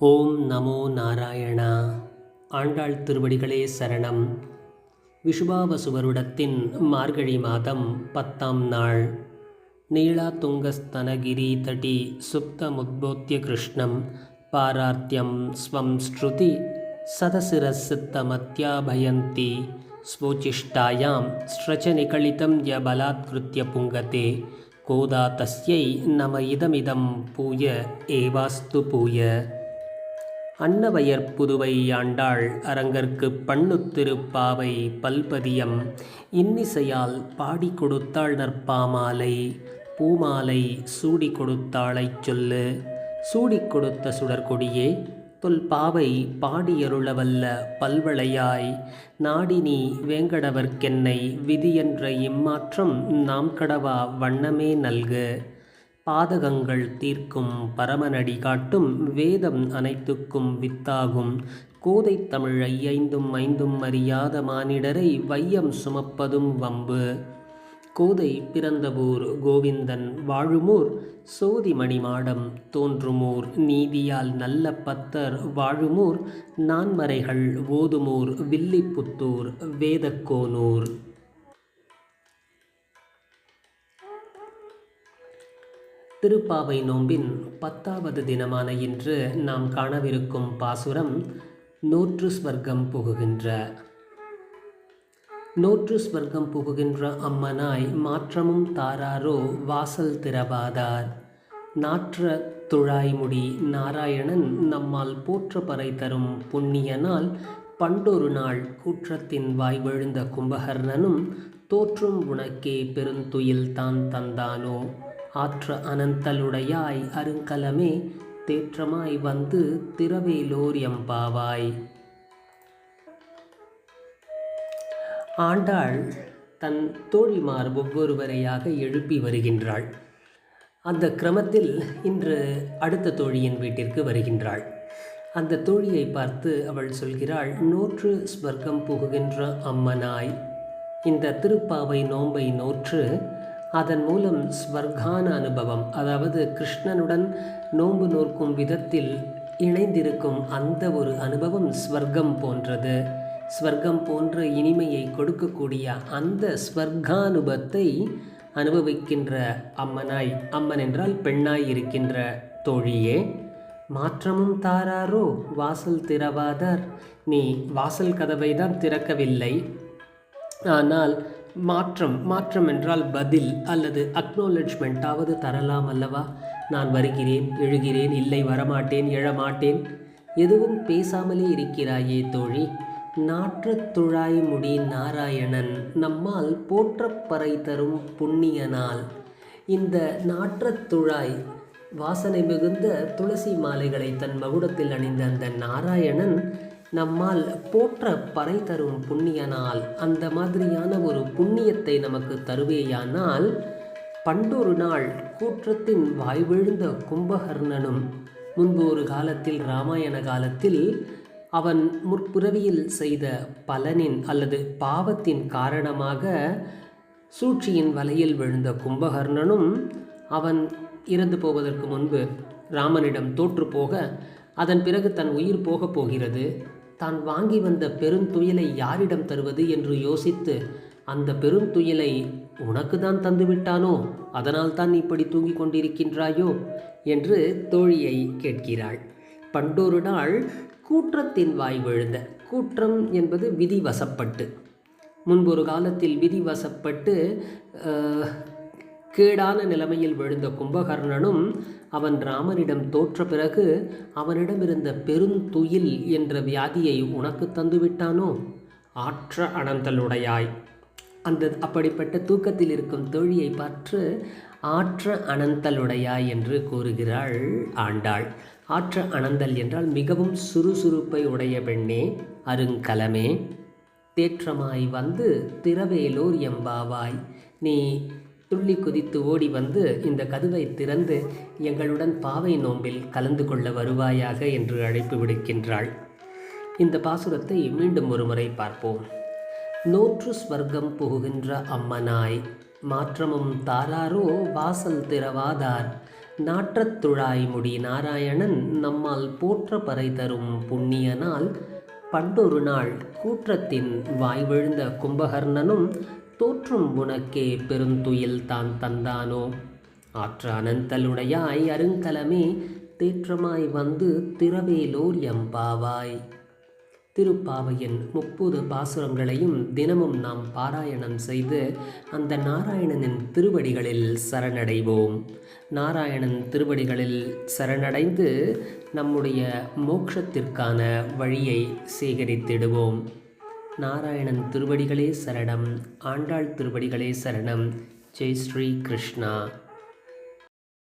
ஓம் நமோ நாராயணா. ஆண்டாள் திருவடிகளே சரணம். விஷுபாவசு வருடத்தின் மார்கழி மாதம் 10ஆம் நாள். நீளாதுங்கஸ்தனகிரி தடி சுப்தமுத்போத்ய கிருஷ்ணம் பாரார்த்தியம் ஸ்வம் ஸ்ருதி சதசிரசித்தமத்யாபயந்தி ஸ்வோச்சிஷ்டாயாம் ஸ்ரஜநிகழிதம் ய பலாத்கிருத்ய புங்கதே கோதா தஸ்யை நம இதமிதம் பூய ஏவாஸ்து பூய. அன்னவயற் புதுவை ஆண்டாள் அரங்கற்கு பண்ணுத்திருப்பாவை பல்பதியம் இன்னிசையால் பாடி கொடுத்தாள் நற்பாமாலை. பூமாலை சூடி கொடுத்தாளைச் சொல்லு. சூடிக் கொடுத்த சுடர்கொடியே தொல்பாவை பாடியருளவல்ல பல்வளையாய். நாடினி வேங்கடவர்க்கென்னை விதியென்ற இம்மாற்றம் நாம் கடவா வண்ணமே நல்கு. பாதகங்கள் தீர்க்கும் பரமனடி காட்டும் வேதம் அனைத்துக்கும் வித்தாகும் கோதை தமிழ் ஐந்தும் ஐந்தும் அறியாத மானிடரை வையம் சுமப்பதும் வம்பு. கோதை பிறந்தவூர் கோவிந்தன் வாழுமூர் சோதிமணி மாடம் தோன்றுமூர் நீதியால் நல்ல பத்தர் வாழுமூர் நான்மறைகள் ஓதுமூர் வில்லிபுத்தூர் வேதக்கோனூர். திருப்பாவை நோம்பின் 10வது தினமான இன்று நாம் காணவிருக்கும் பாசுரம் நோற்று ஸ்வர்க்கம் புகுகின்ற. நோற்று ஸ்வர்க்கம் புகுகின்ற அம்மனாய் மாற்றமும் தாராரோ வாசல் திறவாதார். நாற்ற துழாய்முடி நாராயணன் நம்மால் போற்ற பறை தரும் புண்ணியனால் பண்டொரு நாள் கூற்றத்தின் வாய் விழுந்த கும்பகர்ணனும் தோற்றும் உனக்கே பெருந்துயில் தான் தந்தானோ. ஆற்ற அனந்தலுடையாய் அருங்கலமே தேற்றமாய் வந்து திரவேலோர் எம்பாவாய். ஆண்டாள் தன் தோழிமார் ஒவ்வொருவரையாக எழுப்பி வருகின்றாள். அந்த கிரமத்தில் இன்று அடுத்த தோழியின் வீட்டிற்கு வருகின்றாள். அந்த தோழியை பார்த்து அவள் சொல்கிறாள், நோற்று ஸ்வர்க்கம் புகுகின்ற அம்மனாய். இந்த திருப்பாவை நோன்பை நோற்று அதன் மூலம் ஸ்வர்கான அனுபவம், அதாவது கிருஷ்ணனுடன் நோன்பு நோக்கும் விதத்தில் இணைந்திருக்கும் அந்த ஒரு அனுபவம் ஸ்வர்க்கம் போன்றது. ஸ்வர்க்கம் போன்ற இனிமையை கொடுக்கக்கூடிய அந்த ஸ்வர்கானுபவத்தை அனுபவிக்கின்ற அம்மனாய், அம்மன் என்றால் பெண்ணாய் இருக்கின்ற தோழியே, மாற்றமும் தாராரோ வாசல் திறவாதார். நீ வாசல் கதவை தான் திறக்கவில்லை, ஆனால் மாற்றம் என்றால் பதில் அல்லது அக்னாலெட்ஜ்மெண்ட்டாவது தரலாம் அல்லவா. நான் வருகிறேன், எழுகிறேன், இல்லை வரமாட்டேன், எழமாட்டேன், எதுவும் பேசாமலே இருக்கிறாயே தோழி. நாற்று துழாய் முடி நாராயணன் நம்மால் போற்றப்பறை தரும் புண்ணியனால். இந்த நாற்றத்துழாய் வாசனை மிகுந்த துளசி மாலைகளை தன் மகுடத்தில் அணிந்த அந்த நாராயணன் நம்மால் போற்ற பறை தரும் புண்ணியனால், அந்த மாதிரியான ஒரு புண்ணியத்தை நமக்கு தருவேயானால் பண்டொரு நாள் கூற்றத்தின் வாய்விழுந்த கும்பகர்ணனும் முன்பு ஒரு காலத்தில் இராமாயண காலத்தில் அவன் முற்பிறவியில் செய்த பலனின் அல்லது பாவத்தின் காரணமாக சூழ்ச்சியின் வலையில் விழுந்த கும்பகர்ணனும் அவன் இறந்து போவதற்கு முன்பு ராமனிடம் தோற்று போக அதன் பிறகு தன் உயிர் போகப் போகிறது, தான் வாங்கி வந்த பெருந்துயிலை யாரிடம் தருவது என்று யோசித்து அந்த பெருந்துயிலை உனக்கு தான் தந்துவிட்டானோ, அதனால் தான் இப்படி தூங்கிக் கொண்டிருக்கின்றாயோ என்று தோழியை கேட்கிறாள். பண்டொரு நாள் கூற்றத்தின் வாய் விழுந்த, கூற்றம் என்பது விதிவசப்பட்டு, முன்பொரு காலத்தில் விதிவசப்பட்டு கேடான நிலைமையில் விழுந்த கும்பகர்ணனும் அவன் ராமனிடம் தோற்ற பிறகு அவனிடம் இருந்த பெருந்துயில் என்ற வியாதியை உனக்கு தந்துவிட்டானோ. ஆற்ற அனந்தலுடையாய். அப்படிப்பட்ட தூக்கத்தில் இருக்கும் தோழியை பார்த்து ஆற்ற அனந்தலுடையாய் என்று கூறுகிறாள் ஆண்டாள். ஆற்ற அனந்தல் என்றால் மிகவும் சுறுசுறுப்பை உடைய பெண்ணே, அருங்கலமே, தேற்றமாய் வந்து திரவேலோர் எம்பாவாய். நீ துள்ளி குதித்து ஓடி வந்து இந்த கதவை திறந்து எங்களுடன் பாவை நோம்பில் கலந்து கொள்ள வருவாயாக என்று அழைப்பு விடுக்கின்றாள். இந்த பாசுரத்தை மீண்டும் ஒரு முறை பார்ப்போம். நோற்று ஸ்வர்க்கம் புகுகின்ற அம்மனாய் மாற்றமும் தாராரோ வாசல் திறவாதார். நாற்றத்துழாய் முடி நாராயணன் நம்மால் போற்ற பறை தரும் புண்ணியனால் பண்டொரு நாள் கூற்றத்தின் வாய்விழுந்த கும்பகர்ணனும் தோற்றும் உனக்கே பெருந்துயில் தான் தந்தானோ. ஆற்ற அனந்தலுடையாய் அருங்கலமே தேற்றமாய் வந்து திரவேலோர் எம்பாவாய். திருப்பாவையின் 30 பாசுரங்களையும் தினமும் நாம் பாராயணம் செய்து அந்த நாராயணனின் திருவடிகளில் சரணடைவோம். நாராயணன் திருவடிகளில் சரணடைந்து நம்முடைய மோட்சத்திற்கான வழியை சேகரித்திடுவோம். நாராயணன் திருவடிகளே சரணம். ஆண்டாள் திருவடிகளே சரணம். ஜெய் ஸ்ரீ கிருஷ்ணா.